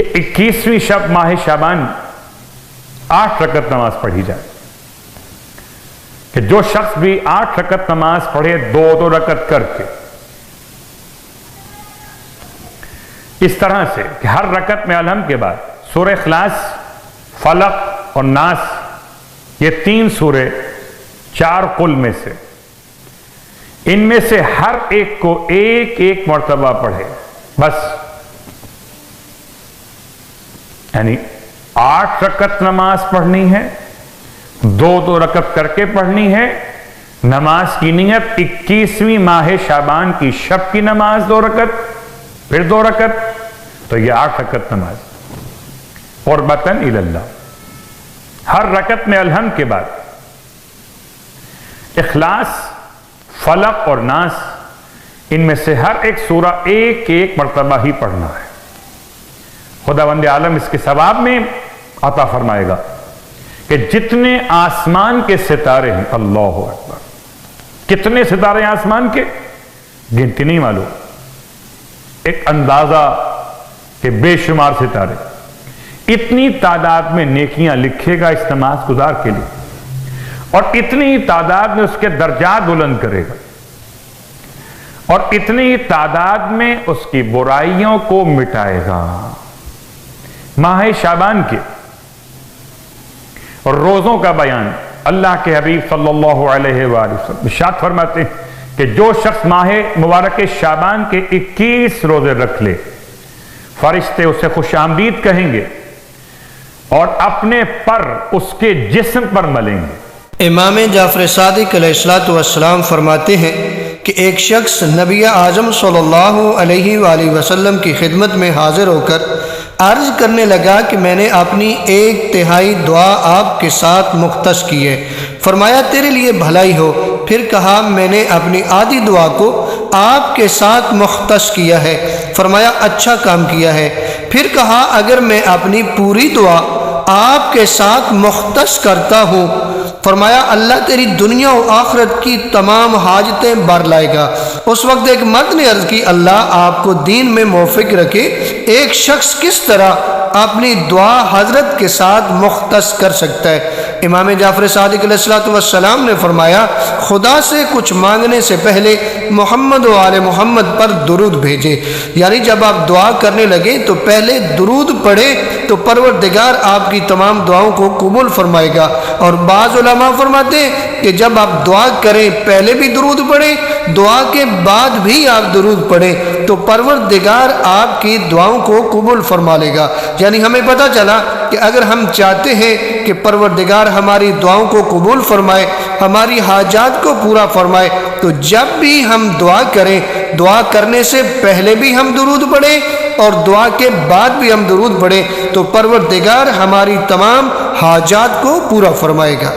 کہ 21ویں شب ماہ شعبان 8 رکعت نماز پڑھی جائے، کہ جو شخص بھی 8 رکعت نماز پڑھے 2 رکعت کر کے، اس طرح سے کہ ہر رکعت میں الحمد کے بعد سورہ اخلاص، فلق اور ناس، یہ 3 سورے 4 قل میں سے، ان میں سے ہر ایک کو ایک مرتبہ پڑھے بس، یعنی 8 رکعت نماز پڑھنی ہے، 2 رکعت کر کے پڑھنی ہے، نماز کی نیت 21ویں ماہ شعبان کی شب کی نماز 2 رکعت، پھر 2 رکعت، تو یہ 8 رکعت نماز قربتاً الی اللہ۔ ہر رکعت میں الحمد کے بعد اخلاص، فلق اور ناس، ان میں سے ہر ایک سورہ ایک مرتبہ ہی پڑھنا ہے۔ خداوند عالم اس کے ثواب میں عطا فرمائے گا کہ جتنے آسمان کے ستارے ہیں، اللہ اکبر، کتنے ستارے ہیں آسمان کے، گنتی نہیں معلوم، ایک اندازہ کہ بے شمار ستارے، اتنی تعداد میں نیکیاں لکھے گا اس نماز گزار کے لیے، اور اتنی ہی تعداد میں اس کے درجات بلند کرے گا، اور اتنی ہی تعداد میں اس کی برائیوں کو مٹائے گا۔ ماہ شعبان کے اور روزوں کا بیان اللہ کے حبیب صلی اللہ علیہ وآلہ وسلم ارشاد فرماتے ہیں کہ جو شخص ماہ مبارک شعبان کے 21 روزے رکھ لے، فرشتے اسے خوش آمدید کہیں گے اور اپنے پر اس کے جسم پر ملیں گے۔ امام جعفر صادق علیہ السلام فرماتے ہیں کہ ایک شخص نبی اعظم صلی اللہ علیہ وآلہ وسلم کی خدمت میں حاضر ہو کر عرض کرنے لگا کہ میں نے اپنی 1/3 دعا آپ کے ساتھ مختص کی ہے۔ فرمایا تیرے لیے بھلائی ہو۔ پھر کہا میں نے اپنی آدھی دعا کو آپ کے ساتھ مختص کیا ہے۔ فرمایا اچھا کام کیا ہے۔ پھر کہا اگر میں اپنی پوری دعا آپ کے ساتھ مختص کرتا ہوں، فرمایا اللہ تیری دنیا و آخرت کی تمام حاجتیں بھر لائے گا۔ اس وقت ایک مرد نے عرض کی اللہ آپ کو دین میں موفق رکھے، ایک شخص کس طرح اپنی دعا حضرت کے ساتھ مختص کر سکتا ہے؟ امام جعفر صادق علیہ السلام نے فرمایا خدا سے کچھ مانگنے سے پہلے محمد و آل محمد پر درود بھیجے، یعنی جب آپ دعا کرنے لگے تو پہلے درود پڑھے تو پروردگار آپ کی تمام دعاؤں کو قبول فرمائے گا۔ اور بعض علماء فرماتے ہیں کہ جب آپ دعا کریں پہلے بھی درود پڑھیں، دعا کے بعد بھی آپ درود پڑھیں تو پروردگار آپ کی دعاؤں کو قبول فرما لے گا۔ یعنی ہمیں پتہ چلا کہ اگر ہم چاہتے ہیں کہ پروردگار ہماری دعاؤں کو قبول فرمائے، ہماری حاجات کو پورا فرمائے، تو جب بھی ہم دعا کریں، دعا کرنے سے پہلے بھی ہم درود پڑھیں اور دعا کے بعد بھی ہم درود پڑھیں تو پروردگار ہماری تمام حاجات کو پورا فرمائے گا۔